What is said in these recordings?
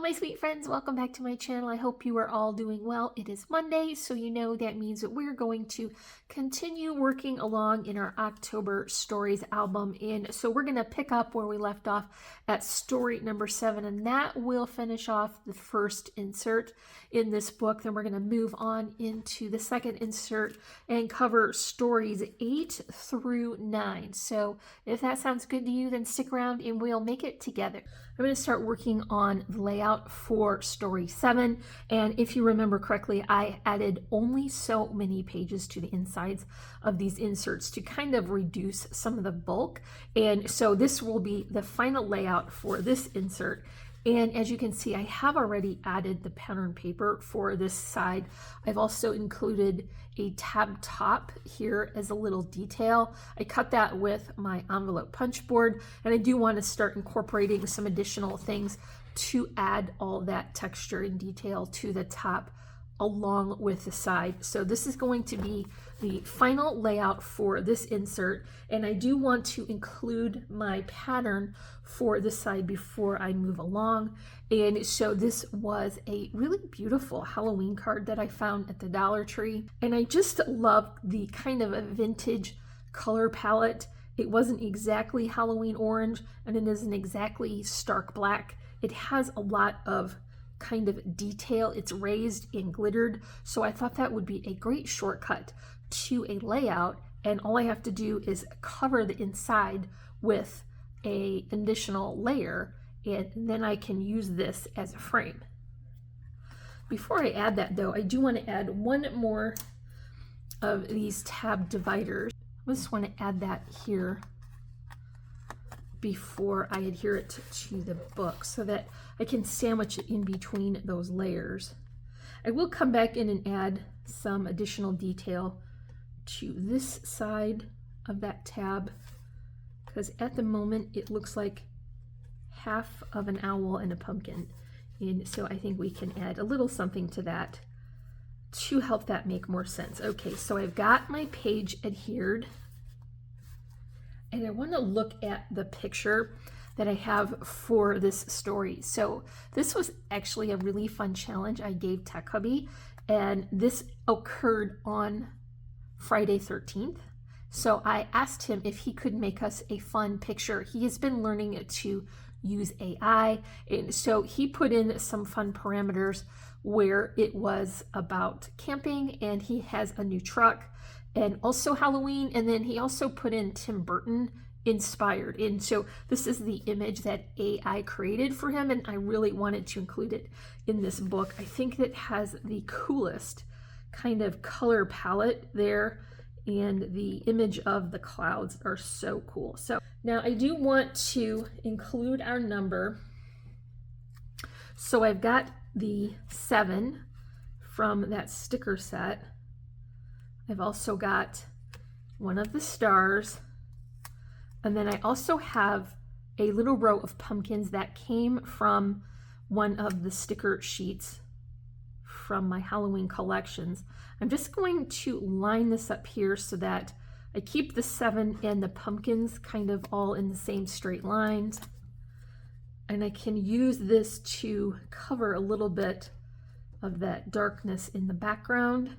my sweet friends, welcome back to my channel. I hope you are all doing well. It is Monday, so you know that means that we're going to continue working along in our October Stories album. And so we're going to pick up where we left off at story number 7, and that will finish off the first insert in this book. Then we're going to move on into the second insert and cover stories 8 through 9. So if that sounds good to you, then stick around and we'll make it together. I'm going to start working on the layout for story 7, and if you remember correctly, I added only so many pages to the insides of these inserts to kind of reduce some of the bulk, and so this will be the final layout for this insert. And as you can see, I have already added the pattern paper for this side. I've also included a tab top here as a little detail. I cut that with my envelope punch board, and I do want to start incorporating some additional things to add all that texture and detail to the top along with the side. So this is going to be the final layout for this insert, and I do want to include my pattern for this side before I move along. And so this was a really beautiful Halloween card that I found at the Dollar Tree, and I just loved the kind of a vintage color palette. It wasn't exactly Halloween orange, and it isn't exactly stark black. It has a lot of kind of detail. It's raised and glittered, so I thought that would be a great shortcut to a layout, and all I have to do is cover the inside with an additional layer, and then I can use this as a frame. Before I add that though, I do want to add one more of these tab dividers. I just want to add that here before I adhere it to the book so that I can sandwich it in between those layers. I will come back in and add some additional detail to this side of that tab, because at the moment it looks like half of an owl and a pumpkin, and so I think we can add a little something to that to help that make more sense. Okay, so I've got my page adhered, and I want to look at the picture that I have for this story. So this was actually a really fun challenge I gave Tech Hubby, and this occurred on Friday 13th. So I asked him if he could make us a fun picture. He has been learning to use AI, and so he put in some fun parameters where it was about camping, and he has a new truck, and also Halloween, and then he also put in Tim Burton inspired. And so this is the image that AI created for him, and I really wanted to include it in this book. I think that has the coolest kind of color palette there, and the image of the clouds are so cool. So now I do want to include our number. So I've got the 7 from that sticker set. I've also got one of the stars, and then I also have a little row of pumpkins that came from one of the sticker sheets from my Halloween collections. I'm just going to line this up here so that I keep the 7 and the pumpkins kind of all in the same straight lines, and I can use this to cover a little bit of that darkness in the background.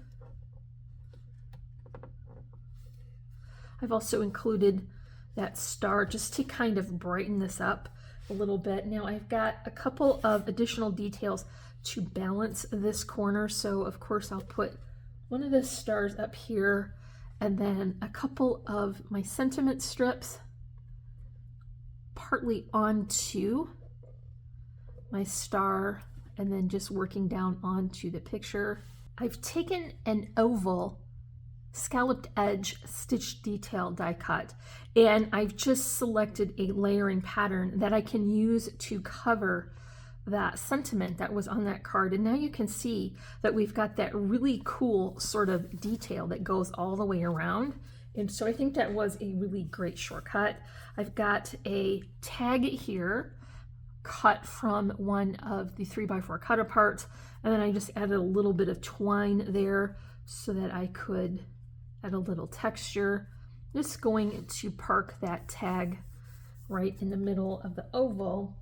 I've also included that star just to kind of brighten this up a little bit. Now I've got a couple of additional details to balance this corner. So of course I'll put one of the stars up here, and then a couple of my sentiment strips partly onto my star, and then just working down onto the picture. I've taken an oval scalloped edge stitch detail die cut, and I've just selected a layering pattern that I can use to cover that sentiment that was on that card. And now you can see that we've got that really cool sort of detail that goes all the way around, and so I think that was a really great shortcut. I've got a tag here cut from one of the 3x4 cut aparts, and then I just added a little bit of twine there so that I could add a little texture. Just going to park that tag right in the middle of the oval.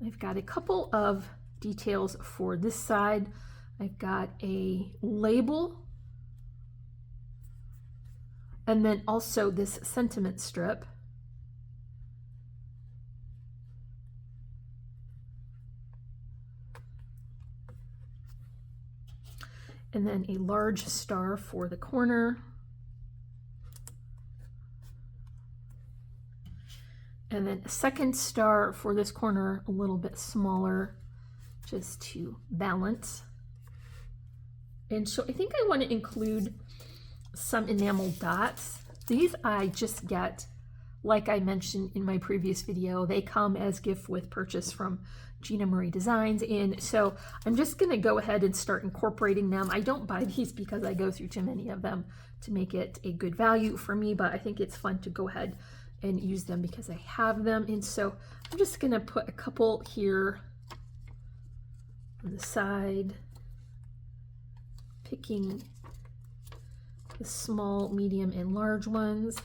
I've got a couple of details for this side. I've got a label, and then also this sentiment strip. And then a large star for the corner. And then a second star for this corner, a little bit smaller, just to balance. And so I think I want to include some enamel dots. These I just get, like I mentioned in my previous video, they come as gift with purchase from Gina Marie Designs, and so I'm just going to go ahead and start incorporating them. I don't buy these because I go through too many of them to make it a good value for me, but I think it's fun to go ahead and use them because I have them. And so I'm just going to put a couple here on the side, picking the small, medium, and large ones.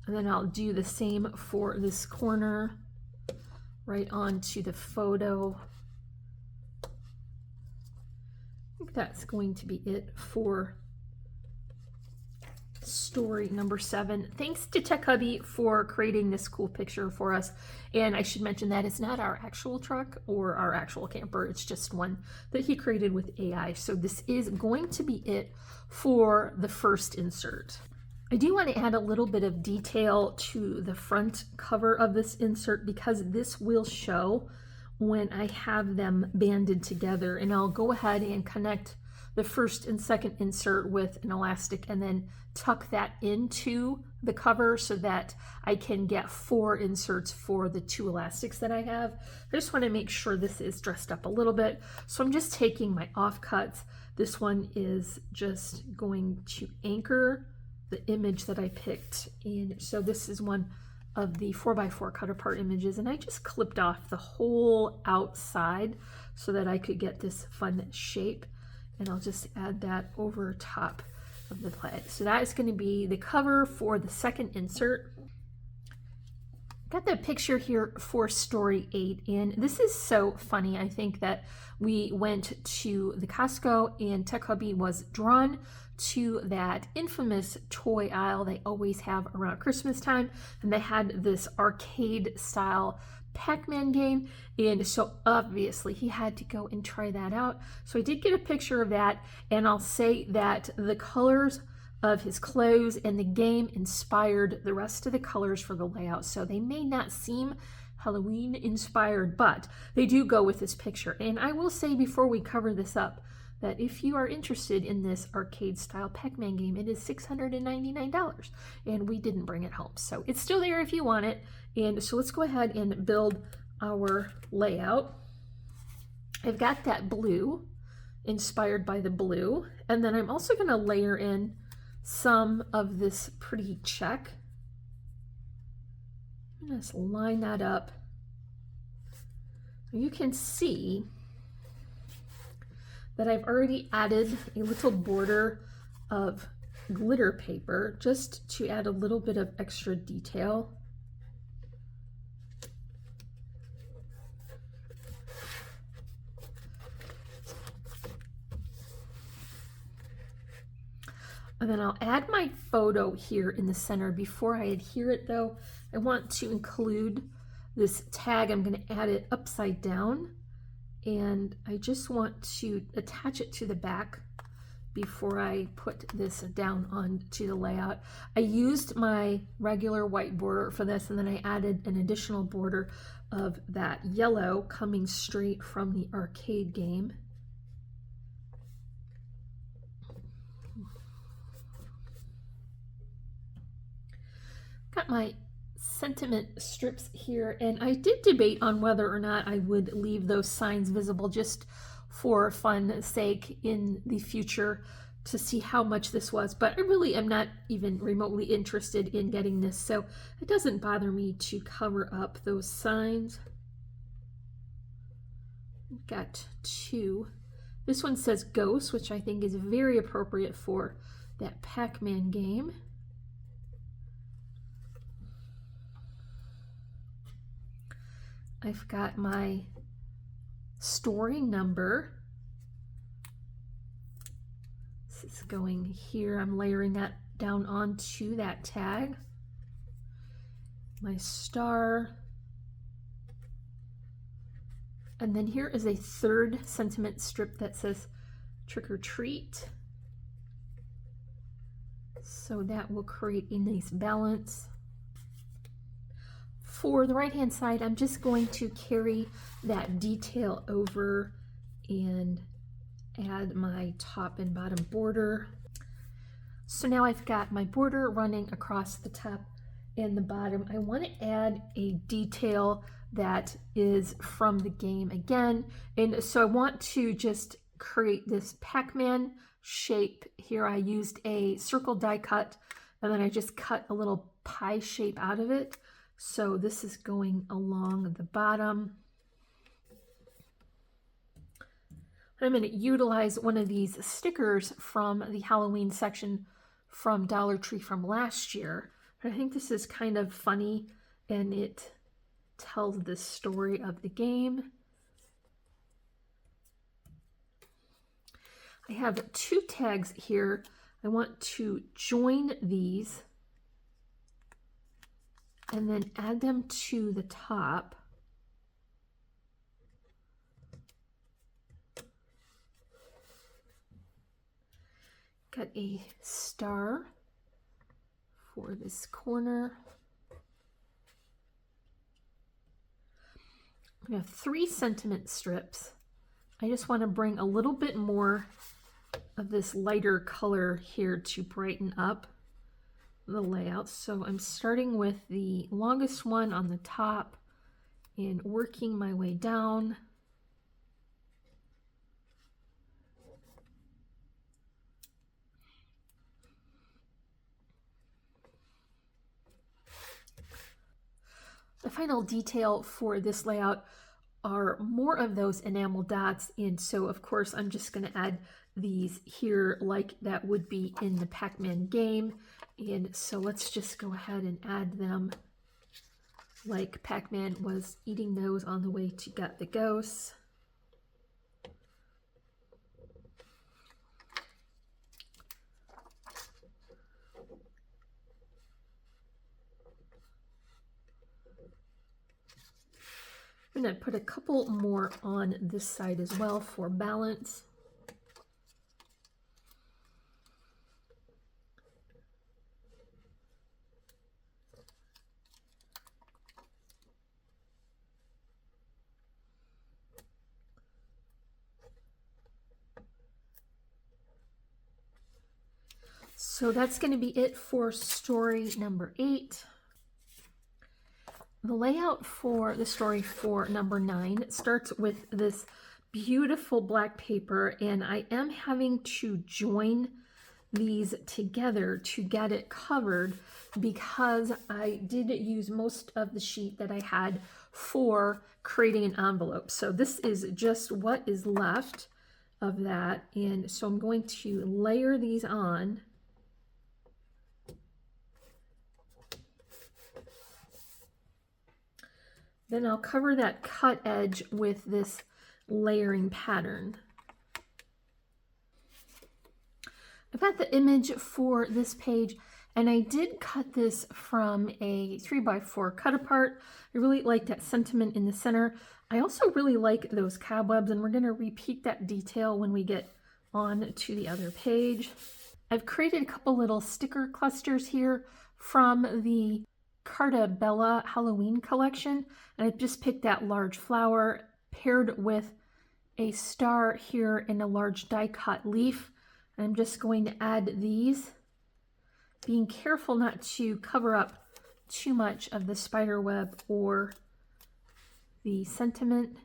And then I'll do the same for this corner, right onto the photo. I think that's going to be it for story number 7. Thanks to Tech Hubby for creating this cool picture for us. And I should mention that it's not our actual truck or our actual camper. It's just one that he created with AI. So this is going to be it for the first insert. I do want to add a little bit of detail to the front cover of this insert because this will show when I have them banded together, and I'll go ahead and connect the first and second insert with an elastic and then tuck that into the cover so that I can get 4 inserts for the 2 elastics that I have. I just want to make sure this is dressed up a little bit. So I'm just taking my offcuts. This one is just going to anchor the image that I picked. And so this is one of the 4x4 cut apart images, and I just clipped off the whole outside so that I could get this fun shape. And I'll just add that over top of the plaid. So that is going to be the cover for the second insert. Got the picture here for story 8, and this is so funny. I think that we went to the Costco and Tech Hubby was drawn to that infamous toy aisle they always have around Christmas time, and they had this arcade style Pac-Man game, and so obviously he had to go and try that out. So I did get a picture of that, and I'll say that the colors of his clothes and the game inspired the rest of the colors for the layout. So they may not seem Halloween inspired, but they do go with this picture. And I will say before we cover this up that if you are interested in this arcade style Pac-Man game, it is $699, and we didn't bring it home. So it's still there if you want it. And so let's go ahead and build our layout. I've got that blue inspired by the blue, and then I'm also going to layer in some of this pretty check. Just line that up. You can see that I've already added a little border of glitter paper just to add a little bit of extra detail. And then I'll add my photo here in the center. Before I adhere it though, I want to include this tag. I'm going to add it upside down, and I just want to attach it to the back before I put this down onto the layout. I used my regular white border for this, and then I added an additional border of that yellow coming straight from the arcade game. Got my sentiment strips here, and I did debate on whether or not I would leave those signs visible just for fun's sake in the future to see how much this was, but I really am not even remotely interested in getting this, so it doesn't bother me to cover up those signs. I've got 2. This one says Ghost, which I think is very appropriate for that Pac-Man game. I've got my story number. This is going here. I'm layering that down onto that tag. My star. And then here is a third sentiment strip that says trick or treat. So that will create a nice balance. For the right hand side, I'm just going to carry that detail over and add my top and bottom border. So now I've got my border running across the top and the bottom. I want to add a detail that is from the game again. And so I want to just create this Pac-Man shape here. I used a circle die cut and then I just cut a little pie shape out of it. So this is going along the bottom. I'm going to utilize one of these stickers from the Halloween section from Dollar Tree from last year. I think this is kind of funny and it tells the story of the game. I have two tags here. I want to join these and then add them to the top. Got a star for this corner. We have 3 sentiment strips. I just want to bring a little bit more of this lighter color here to brighten up the layout. So I'm starting with the longest one on the top and working my way down. The final detail for this layout are more of those enamel dots, and so of course I'm just going to add these here like that would be in the Pac-Man game. And so let's just go ahead and add them like Pac-Man was eating those on the way to get the ghosts. I'm going to put a couple more on this side as well for balance. So that's going to be it for story number 8. The layout for the story for number 9 starts with this beautiful black paper, and I am having to join these together to get it covered because I did use most of the sheet that I had for creating an envelope. So this is just what is left of that, and so I'm going to layer these on. Then I'll cover that cut edge with this layering pattern. I've got the image for this page, and I did cut this from a 3x4 cut apart. I really like that sentiment in the center. I also really like those cobwebs, and we're going to repeat that detail when we get on to the other page. I've created a couple little sticker clusters here from the Carta Bella Halloween collection, and I've just picked that large flower paired with a star here and a large die cut leaf. And I'm just going to add these, being careful not to cover up too much of the spider web or the sentiment.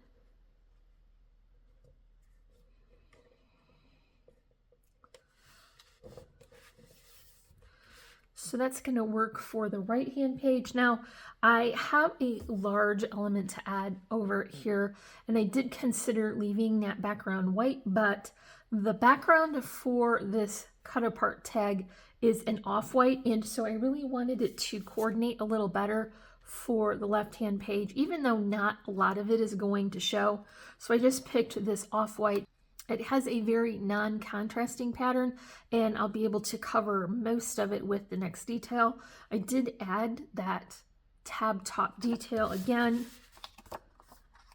So that's going to work for the right hand page. Now I have a large element to add over here, and I did consider leaving that background white, but the background for this cut apart tag is an off-white, and so I really wanted it to coordinate a little better for the left-hand page, even though not a lot of it is going to show. So I just picked this off-white. It has a very non-contrasting pattern, and I'll be able to cover most of it with the next detail. I did add that tab top detail again,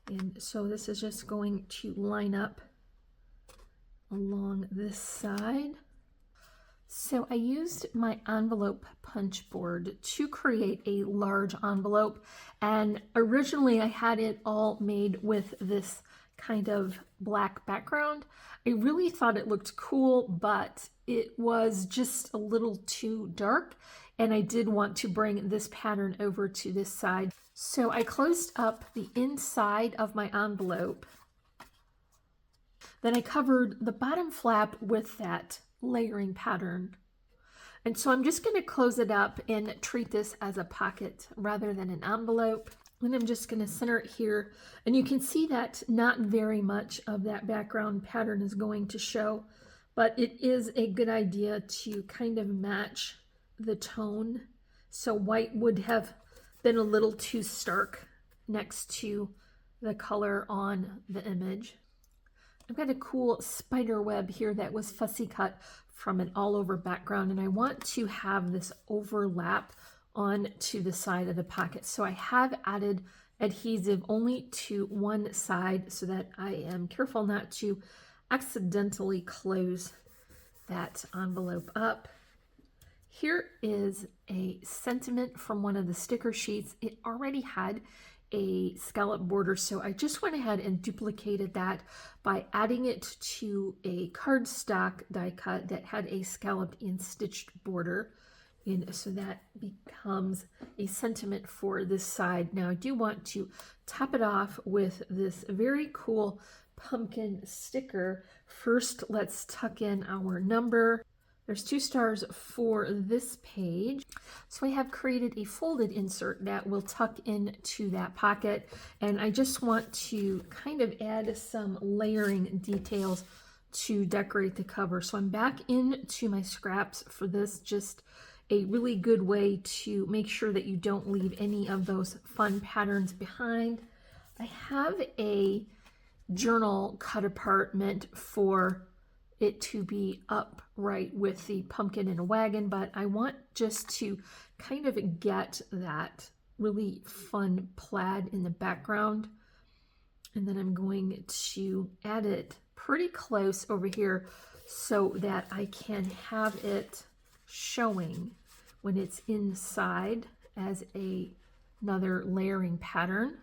and so this is just going to line up along this side. So I used my envelope punch board to create a large envelope, and originally I had it all made with this kind of black background. I really thought it looked cool, but it was just a little too dark, and I did want to bring this pattern over to this side. So I closed up the inside of my envelope. Then I covered the bottom flap with that layering pattern. And so I'm just going to close it up and treat this as a pocket rather than an envelope. And I'm just going to center it here. And you can see that not very much of that background pattern is going to show, but it is a good idea to kind of match the tone. So white would have been a little too stark next to the color on the image. I've got a cool spider web here that was fussy cut from an all over background, and I want to have this overlap onto the side of the pocket. So I have added adhesive only to one side so that I am careful not to accidentally close that envelope up. Here is a sentiment from one of the sticker sheets. It already had a scallop border, so I just went ahead and duplicated that by adding it to a cardstock die cut that had a scalloped and stitched border, and so that becomes a sentiment for this side. Now I do want to top it off with this very cool pumpkin sticker. First, let's tuck in our number. There's 2 stars for this page. So I have created a folded insert that will tuck into that pocket, and I just want to kind of add some layering details to decorate the cover. So I'm back into my scraps for this, just a really good way to make sure that you don't leave any of those fun patterns behind. I have a journal cut apart meant for it to be upright with the pumpkin in a wagon, but I want just to kind of get that really fun plaid in the background. And then I'm going to add it pretty close over here so that I can have it showing when it's inside as another layering pattern.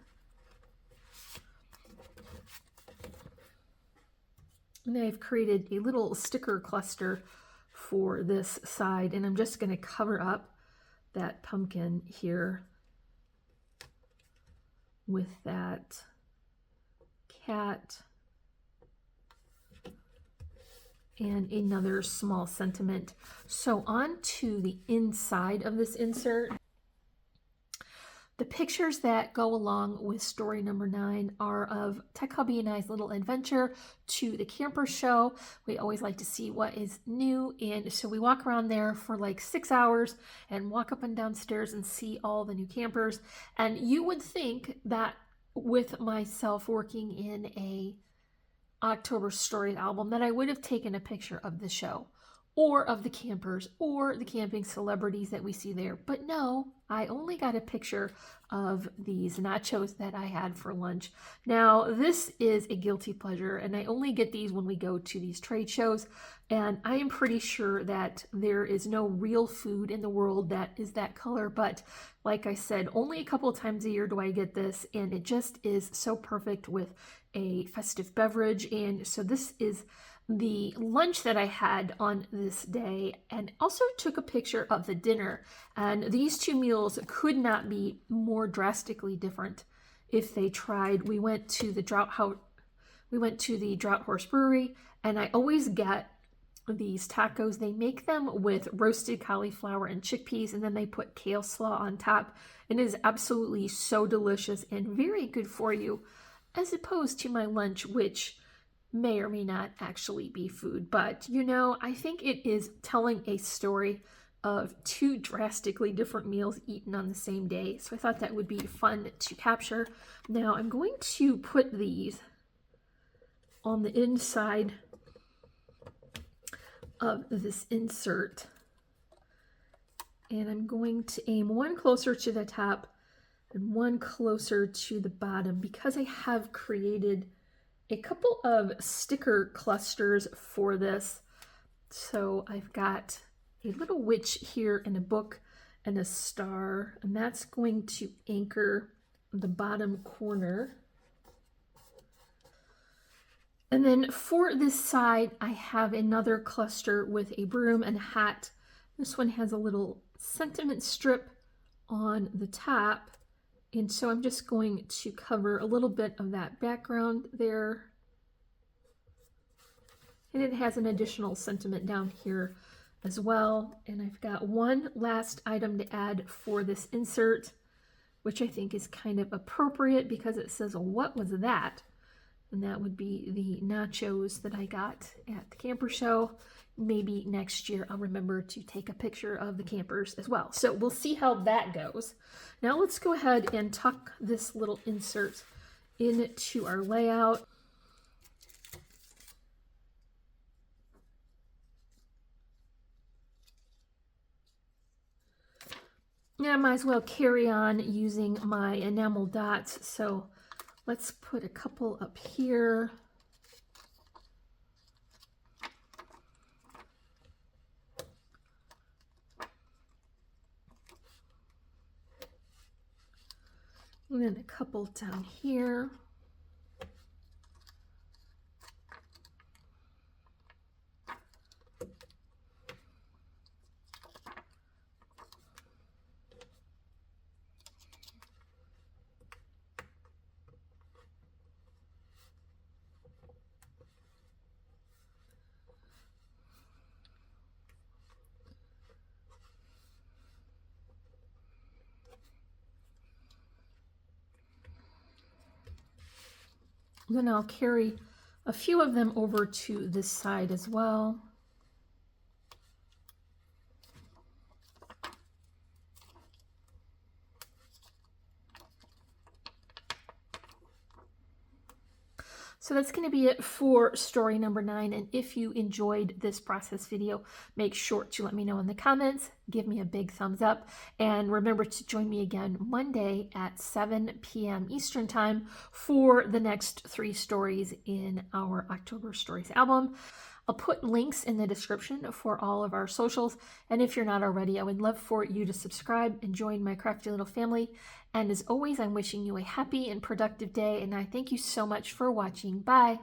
And I've created a little sticker cluster for this side, and I'm just going to cover up that pumpkin here with that cat and another small sentiment. So on to the inside of this insert. The pictures that go along with story number 9 are of Tech Hubby and I's little adventure to the camper show. We always like to see what is new, and so we walk around there for like 6 hours and walk up and down stairs and see all the new campers. And you would think that with myself working in a October Stories album that I would have taken a picture of the show or of the campers or the camping celebrities that we see there. But no, I only got a picture of these nachos that I had for lunch. Now, this is a guilty pleasure, and I only get these when we go to these trade shows, and I am pretty sure that there is no real food in the world that is that color, but like I said, only a couple of times a year do I get this, and it just is so perfect with a festive beverage. And so this is the lunch that I had on this day, and also took a picture of the dinner. And these 2 meals could not be more drastically different if they tried. We went to the Drought Horse Brewery, and I always get these tacos. They make them with roasted cauliflower and chickpeas, and then they put kale slaw on top. And it is absolutely so delicious and very good for you, as opposed to my lunch, which may or may not actually be food. But, you know, I think it is telling a story of two drastically different meals eaten on the same day. So I thought that would be fun to capture. Now I'm going to put these on the inside of this insert, and I'm going to aim one closer to the top and one closer to the bottom because I have created a couple of sticker clusters for this. So I've got a little witch here and a book and a star, and that's going to anchor the bottom corner. And then for this side, I have another cluster with a broom and a hat. This one has a little sentiment strip on the top. And so I'm just going to cover a little bit of that background there. And it has an additional sentiment down here as well. And I've got one last item to add for this insert, which I think is kind of appropriate because it says, "What was that?" And that would be the nachos that I got at the camper show. Maybe next year I'll remember to take a picture of the campers as well. So we'll see how that goes. Now let's go ahead and tuck this little insert into our layout. Yeah, I might as well carry on using my enamel dots. So let's put a couple up here. And then a couple down here. Then I'll carry a few of them over to this side as well. So that's going to be it for story number 9. And if you enjoyed this process video, make sure to let me know in the comments, give me a big thumbs up, and remember to join me again Monday at 7 p.m. Eastern Time for the next 3 stories in our October Stories album. I'll put links in the description for all of our socials, and if you're not already, I would love for you to subscribe and join my crafty little family. And as always, I'm wishing you a happy and productive day, and I thank you so much for watching. Bye!